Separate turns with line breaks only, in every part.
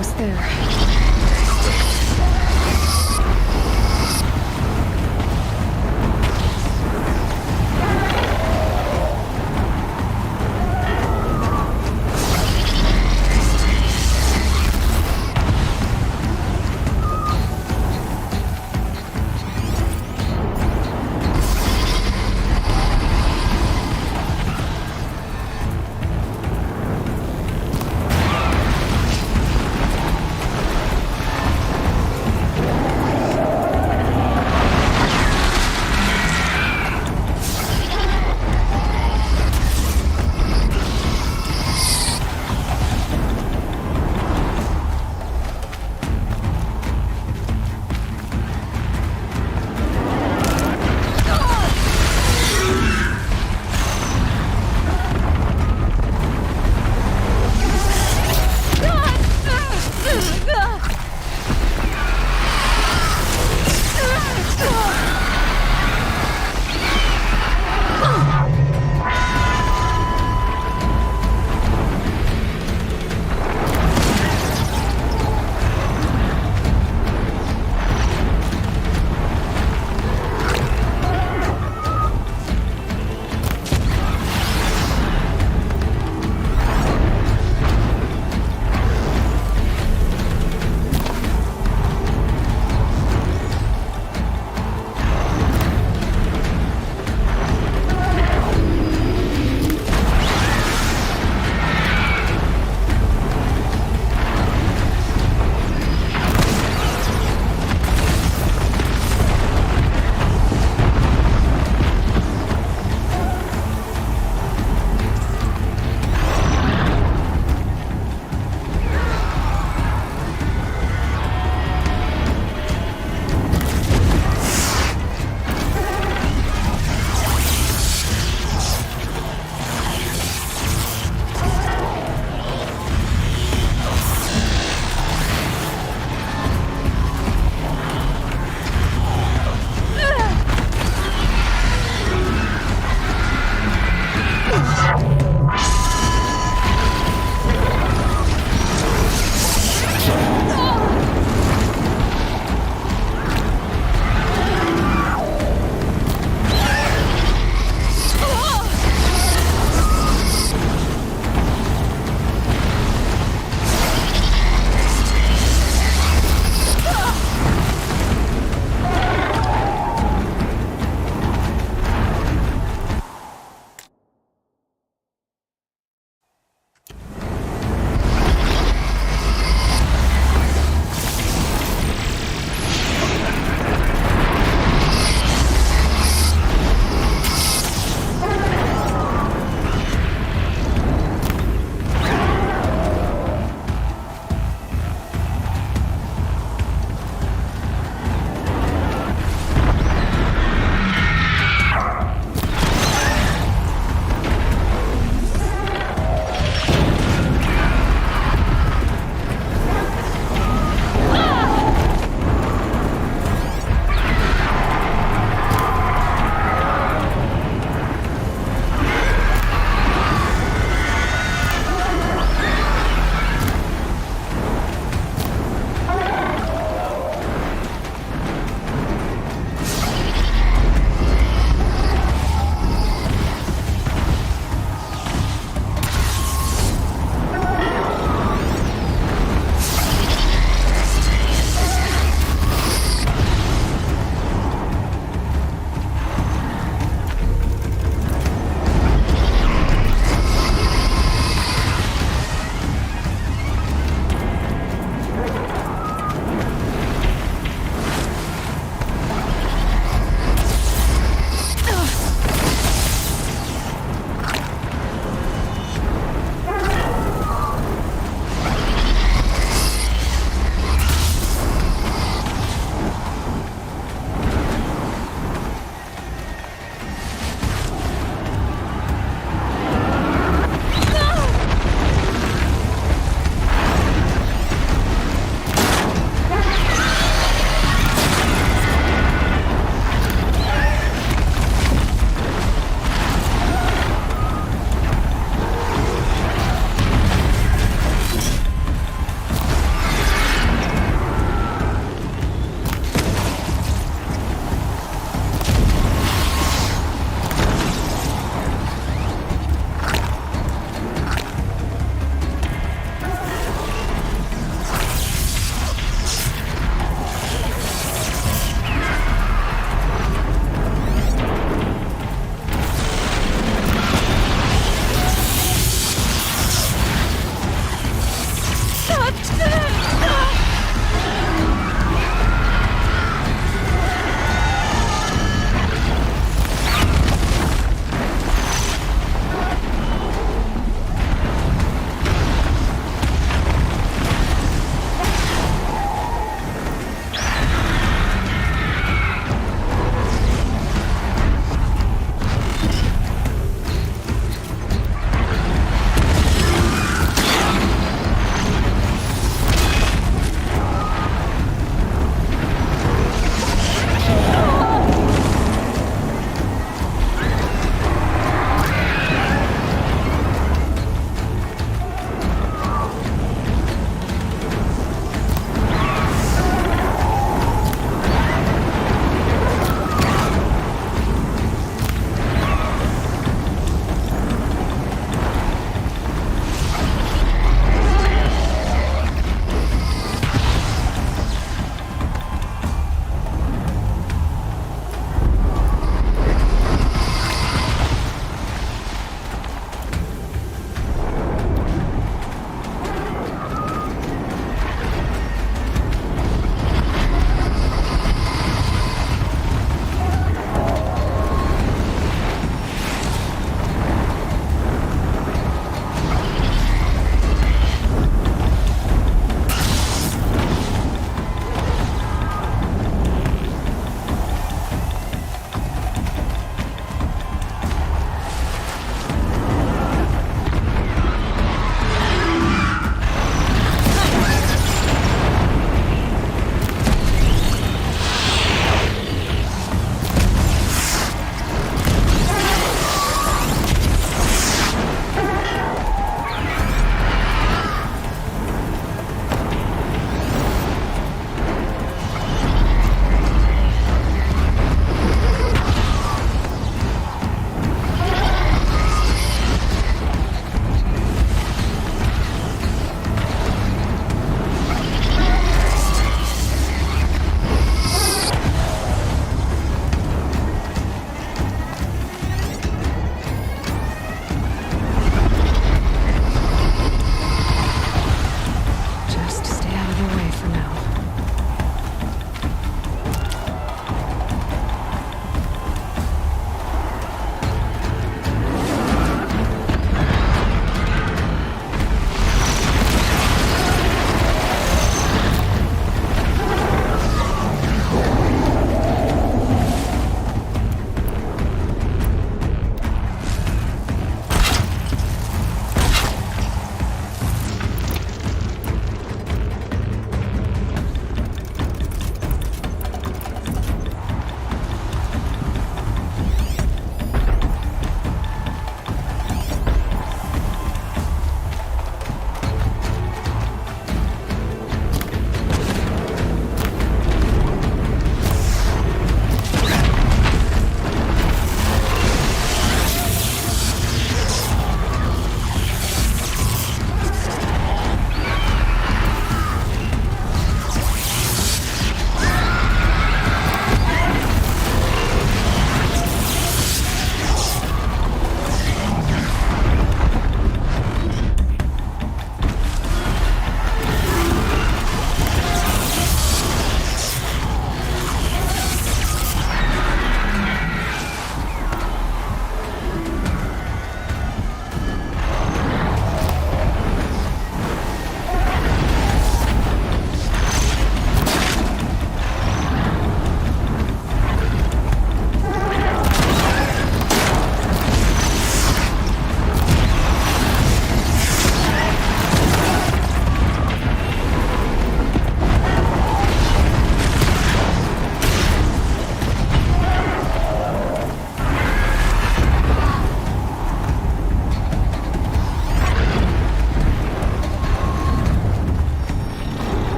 Almost there.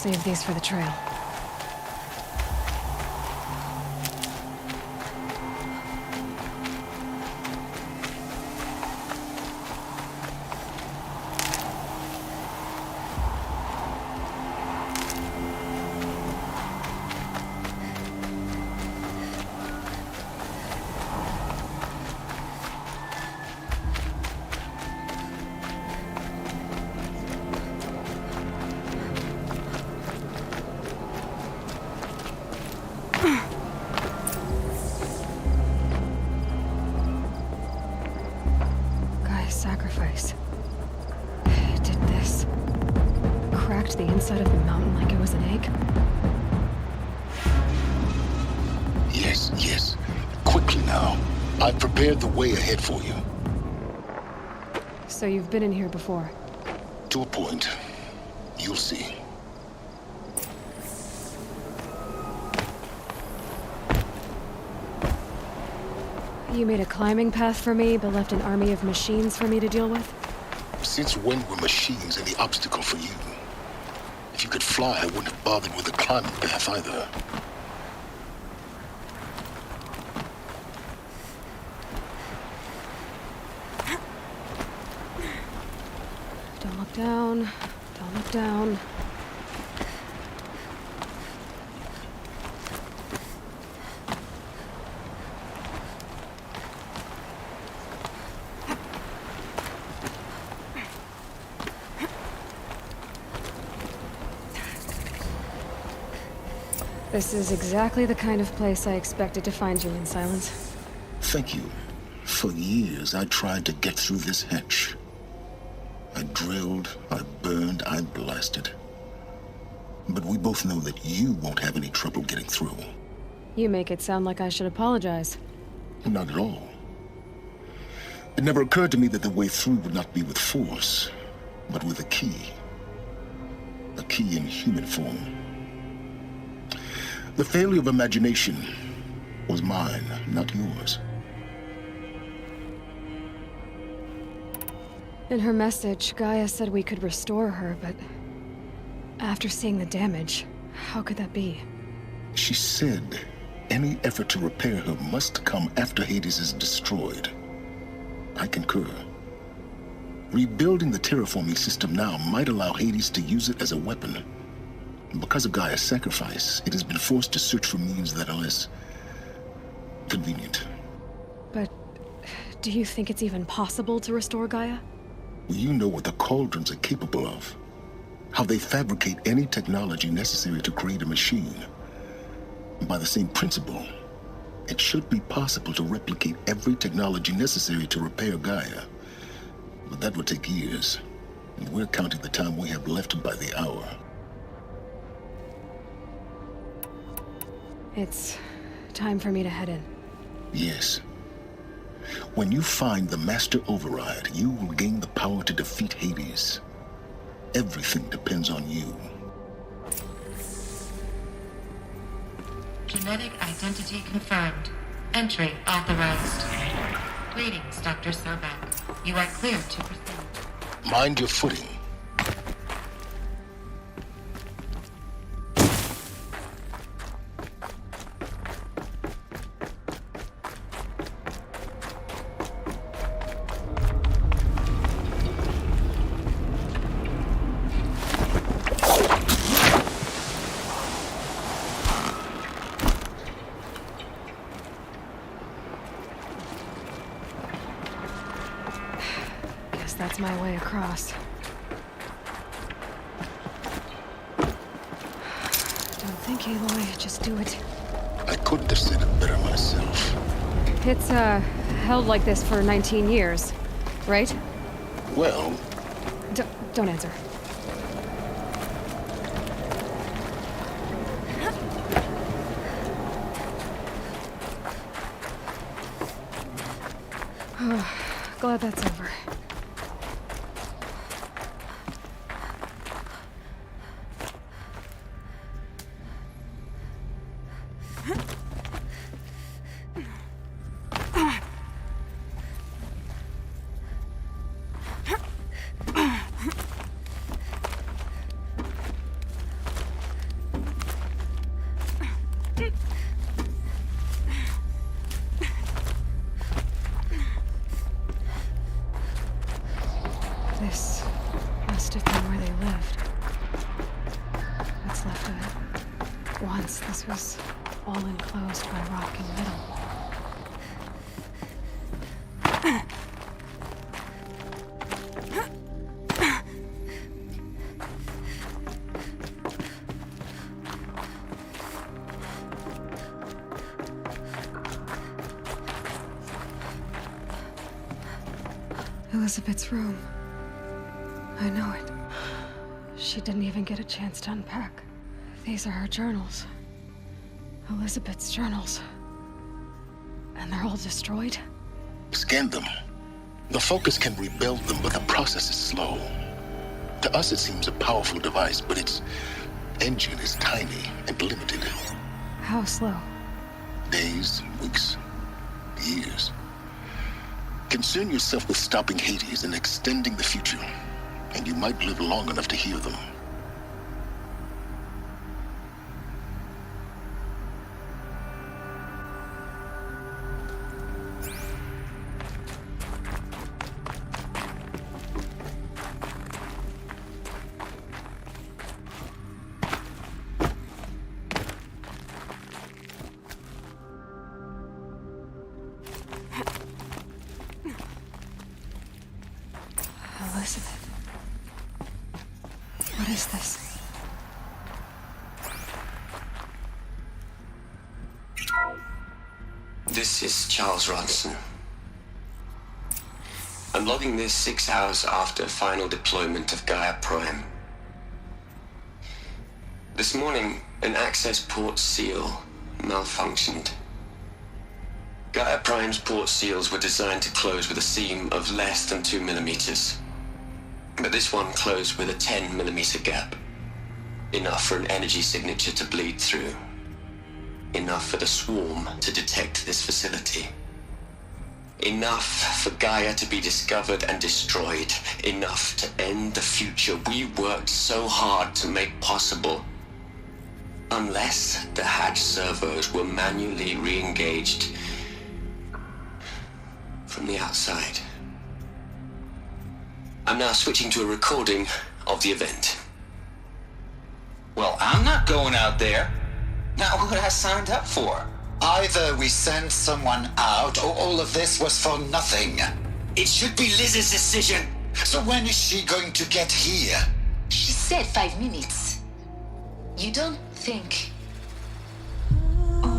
save these for the trail. Sacrifice. It did this. Cracked the inside of the mountain like it was an egg.
Yes. Quickly now. I've prepared the way ahead for you.
So you've been in here before?
To a point. You'll see.
You made a climbing path for me, but left an army of machines for me to deal with?
Since when were machines any obstacle for you? If you could fly, I wouldn't have bothered with a climbing path either.
Don't look down. Don't look down. This is exactly the kind of place I expected to find you in, Silence.
Thank you. For years, I tried to get through this hatch. I drilled, I burned, I blasted. But we both know that you won't have any trouble getting through.
You make it sound like I should apologize.
Not at all. It never occurred to me that the way through would not be with force, but with a key. A key in human form. The failure of imagination was mine, not yours.
In her message, Gaia said we could restore her, but after seeing the damage, how could that be?
She said any effort to repair her must come after Hades is destroyed. I concur. Rebuilding the terraforming system now might allow Hades to use it as a weapon. Because of Gaia's sacrifice, it has been forced to search for means that are less convenient.
But do you think it's even possible to restore Gaia?
You know what the Cauldrons are capable of. How they fabricate any technology necessary to create a machine. By the same principle, it should be possible to replicate every technology necessary to repair Gaia. But that would take years, and we're counting the time we have left by the hour.
It's time for me to head in.
Yes. When you find the Master Override, you will gain the power to defeat Hades. Everything depends on you.
Genetic identity confirmed. Entry authorized. Greetings, Dr. Sobek. You are clear to proceed.
Mind your footing.
That's my way across. Don't think, Aloy. Just do it.
I couldn't have said it better myself.
It's, held like this for 19 years, right?
Well...
Don't answer. Glad that's over. sense this was all enclosed by rock and metal. Elizabeth's room. I know it. She didn't even get a chance to unpack. These are her journals. Elizabeth's journals. And they're all destroyed?
Scan them. The Focus can rebuild them, but the process is slow. To us, it seems a powerful device, but its engine is tiny and limited.
How slow?
Days, weeks, years. Concern yourself with stopping Hades and extending the future, and you might live long enough to hear them.
Elizabeth. What is this?
This is Charles Ronson. I'm logging this 6 hours after final deployment of Gaia Prime. This morning, an access port seal malfunctioned. Gaia Prime's port seals were designed to close with a seam of less than 2 millimeters. But this one closed with a 10 millimeter gap. Enough for an energy signature to bleed through. Enough for the swarm to detect this facility. Enough for Gaia to be discovered and destroyed. Enough to end the future we worked so hard to make possible. Unless the hatch servos were manually re-engaged from the outside. I'm now switching to a recording of the event.
Well, I'm not going out there. Not what I signed up for.
Either we send someone out, or all of this was for nothing.
It should be Liz's decision.
So when is she going to get here?
She said 5 minutes. You don't think...
Oh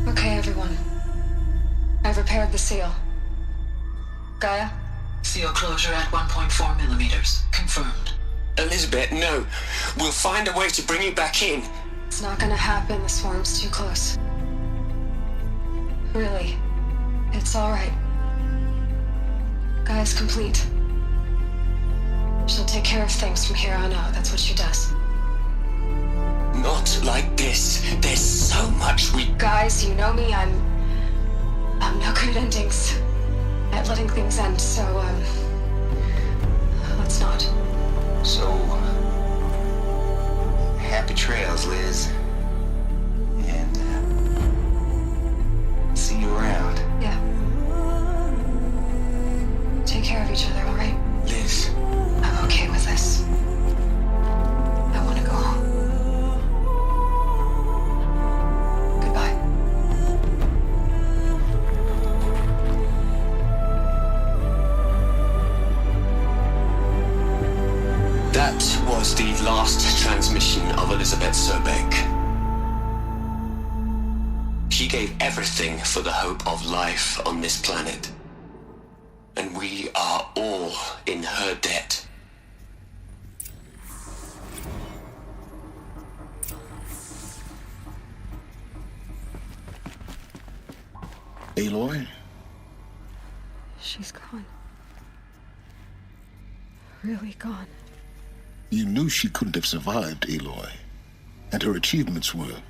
no. Okay, everyone. I've repaired the seal. Gaia?
Seal closure at 1.4 millimeters. Confirmed.
Elizabeth, no. We'll find a way to bring you back in.
It's not gonna happen. The swarm's too close. Really. It's alright. Gaia's complete. She'll take care of things from here on out. That's what she does.
Not like this. There's so much we...
Guys, you know me. I'm no good at endings. At letting things end, so, let's not.
So, happy trails, Liz. And, see you around.
Yeah. Take care of each other, alright?
Liz.
I'm okay with this. I want to go home. Goodbye.
That was the last transmission of Elizabeth Sobek. She gave everything for the hope of life on this planet. And we are all in her debt.
Aloy?
She's gone. Really gone.
You knew she couldn't have survived, Aloy. And her achievements were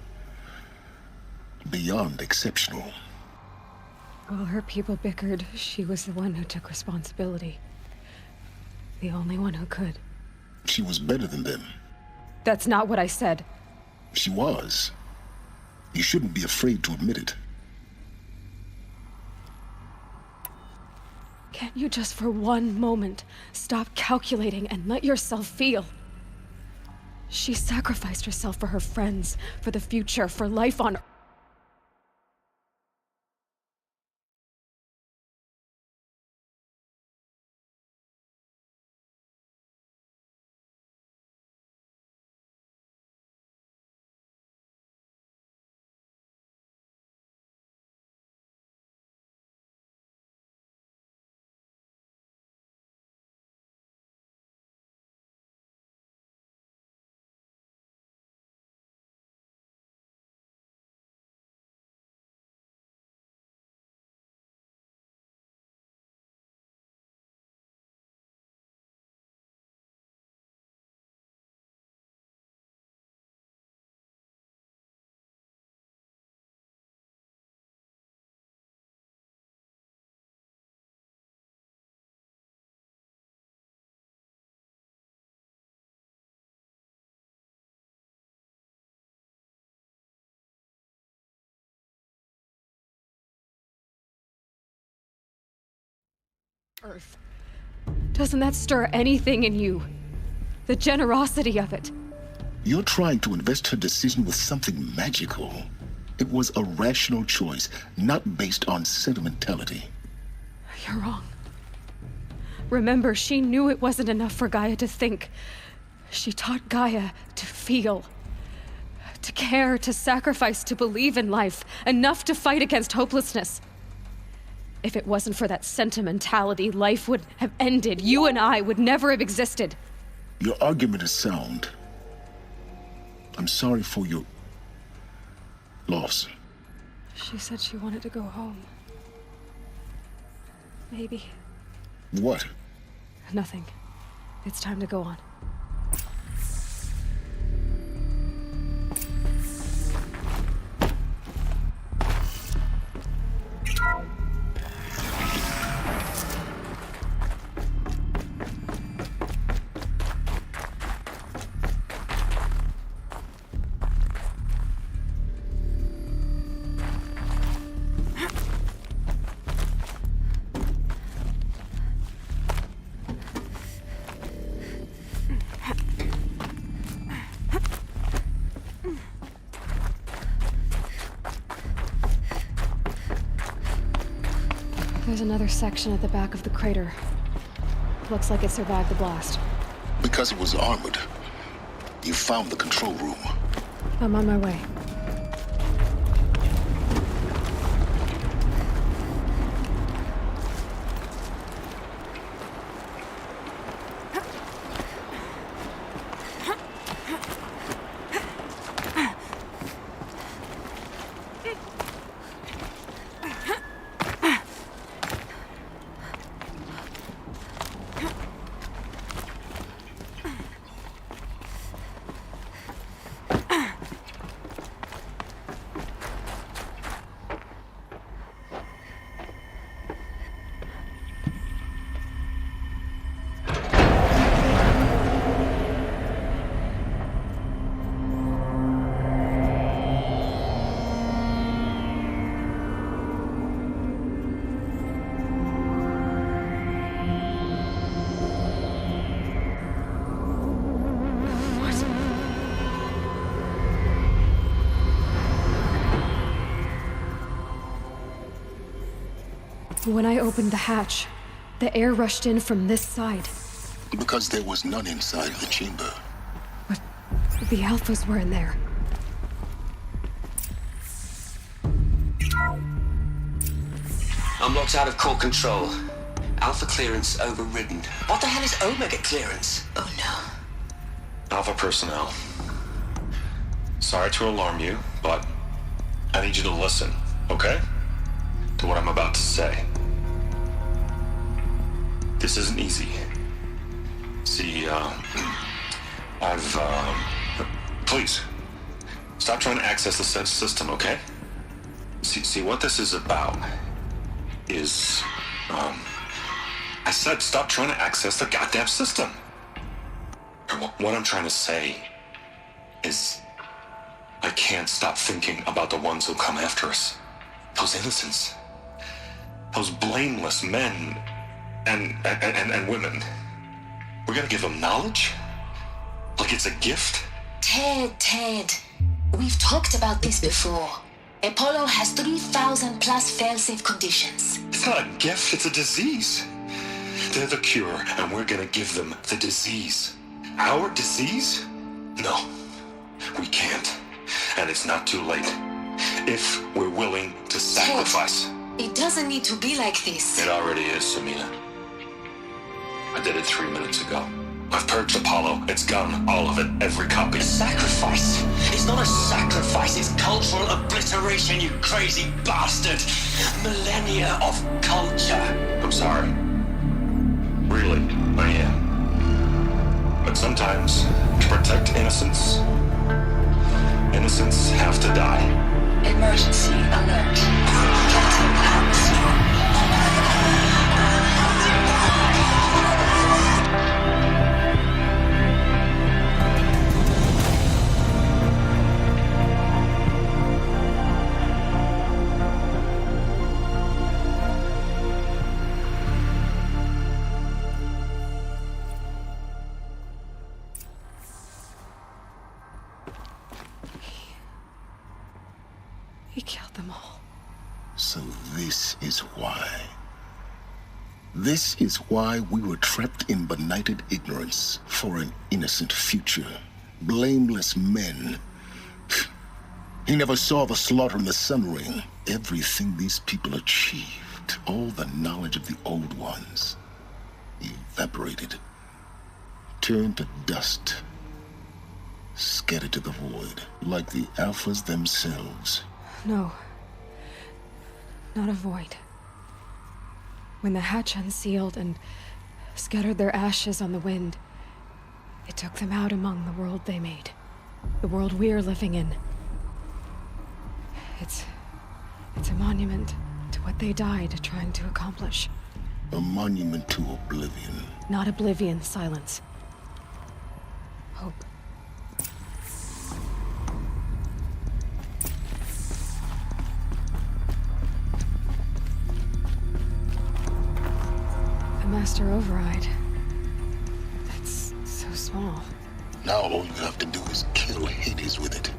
beyond exceptional.
While her people bickered, she was the one who took responsibility. The only one who could.
She was better than them.
That's not what I said.
She was. You shouldn't be afraid to admit it.
Can't you just for one moment stop calculating and let yourself feel? She sacrificed herself for her friends, for the future, for life on Earth. Doesn't that stir anything in you? The generosity of it.
You're trying to invest her decision with something magical. It was a rational choice, not based on sentimentality.
You're wrong. Remember, she knew it wasn't enough for Gaia to think. She taught Gaia to feel. To care, to sacrifice, to believe in life. Enough to fight against hopelessness. If it wasn't for that sentimentality, life would have ended. You and I would never have existed.
Your argument is sound. I'm sorry for your loss.
She said she wanted to go home. Maybe.
What?
Nothing. It's time to go on. There's another section at the back of the crater. Looks like it survived the blast.
Because it was armored. You found the control room.
I'm on my way. When I opened the hatch, the air rushed in from this side.
Because there was none inside the chamber.
But the Alphas were in there.
I'm locked out of core control. Alpha clearance overridden. What the hell is Omega clearance?
Oh no.
Alpha personnel. Sorry to alarm you, but I need you to listen, okay? To what I'm about to say. This isn't easy. See, please, stop trying to access the system, okay? See, what this is about is, I said stop trying to access the goddamn system. What I'm trying to say is, I can't stop thinking about the ones who come after us. Those innocents. Those blameless men and women. We're gonna give them knowledge? Like it's a gift?
Ted. We've talked about this before. Apollo has 3,000 plus fail-safe conditions.
It's not a gift, it's a disease. They're the cure, and we're gonna give them the disease. Our disease? No, we can't. And it's not too late. If we're willing to sacrifice.
It doesn't need to be like this.
It already is, Samina. I did it 3 minutes ago. I've purged Apollo. It's gone. All of it. Every copy.
Sacrifice? It's not a sacrifice, it's cultural obliteration, you crazy bastard! Millennia of culture!
I'm sorry. Really, I am. But sometimes, to protect innocence, innocents have to die.
Emergency alert. Captain atmosphere.
He killed them all.
So this is why. This is why we were trapped in benighted ignorance for an innocent future. Blameless men. He never saw the slaughter in the Sun Ring. Everything these people achieved, all the knowledge of the old ones, evaporated, turned to dust, scattered to the void, like the Alphas themselves.
No. Not a void. When the hatch unsealed and scattered their ashes on the wind, it took them out among the world they made. The world we're living in. It's a monument to what they died trying to accomplish.
A monument to oblivion.
Not oblivion, silence. Hope. Master override. That's so small.
Now all you have to do is kill Hades with it.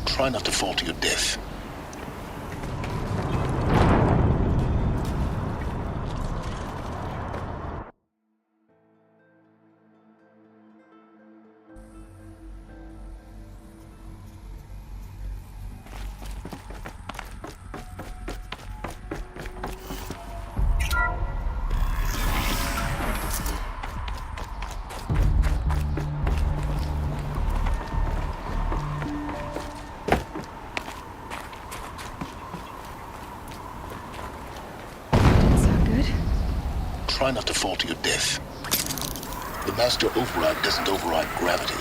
Try not to fall to your death. Try not to fall to your death. The Master Override doesn't override gravity.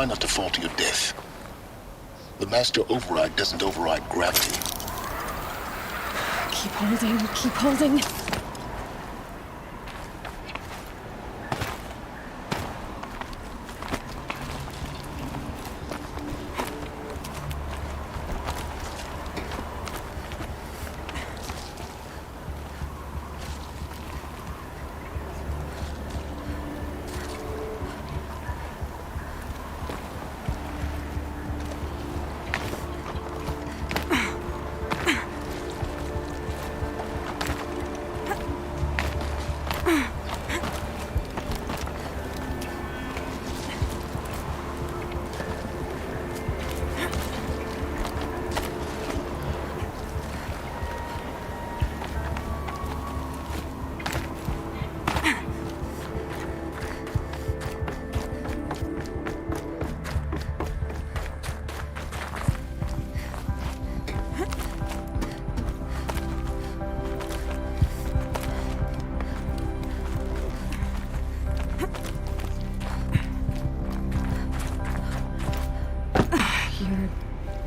try not to fall to your death. The master override doesn't override gravity.
Keep holding, keep holding.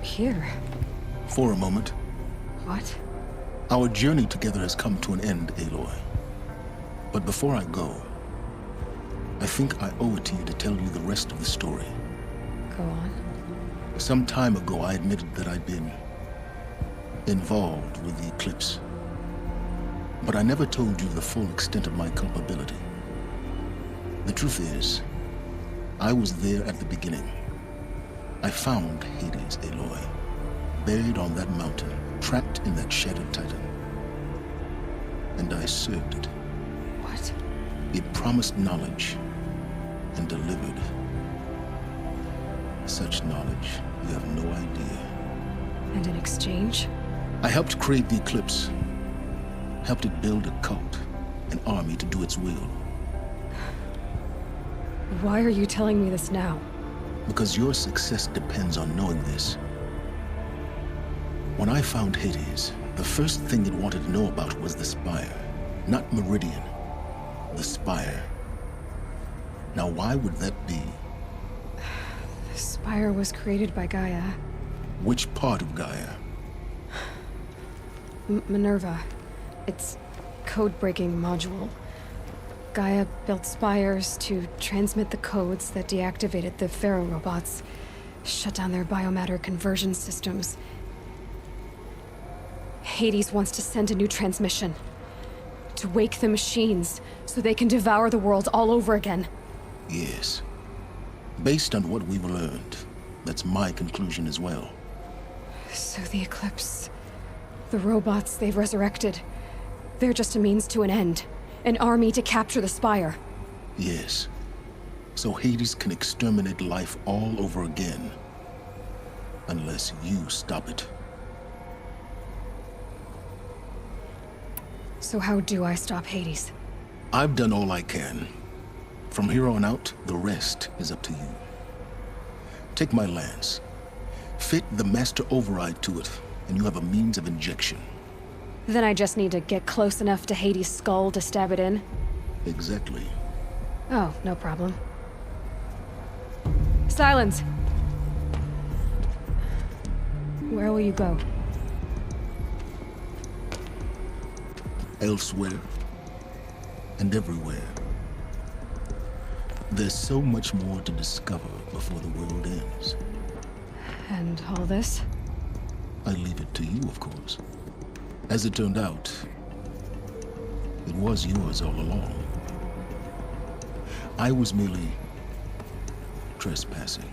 Here.
For a moment.
What?
Our journey together has come to an end, Aloy. But before I go, I think I owe it to you to tell you the rest of the story.
Go on.
Some time ago, I admitted that I'd been involved with the eclipse. But I never told you the full extent of my culpability. The truth is, I was there at the beginning. I found Hades, Aloy, buried on that mountain, trapped in that shattered titan. And I served it.
What?
It promised knowledge and delivered. Such knowledge, you have no idea.
And in exchange?
I helped create the eclipse. Helped it build a cult, an army to do its will.
Why are you telling me this now?
Because your success depends on knowing this. When I found Hades, the first thing it wanted to know about was the Spire. Not Meridian. The Spire. Now why would that be?
The Spire was created by Gaia.
Which part of Gaia?
Minerva. It's code-breaking module. Gaia built spires to transmit the codes that deactivated the Pharaoh robots, shut down their biomatter conversion systems. Hades wants to send a new transmission. To wake the machines, so they can devour the world all over again.
Yes. Based on what we've learned, that's my conclusion as well.
So the Eclipse... the robots they've resurrected... they're just a means to an end. An army to capture the Spire.
Yes. So Hades can exterminate life all over again. Unless you stop it.
So how do I stop Hades?
I've done all I can. From here on out, the rest is up to you. Take my lance. Fit the master override to it, and you have a means of injection.
Then I just need to get close enough to Hades' skull to stab it in?
Exactly.
Oh, no problem. Silence! Where will you go?
Elsewhere. And everywhere. There's so much more to discover before the world ends.
And all this?
I leave it to you, of course. As it turned out, it was yours all along. I was merely trespassing.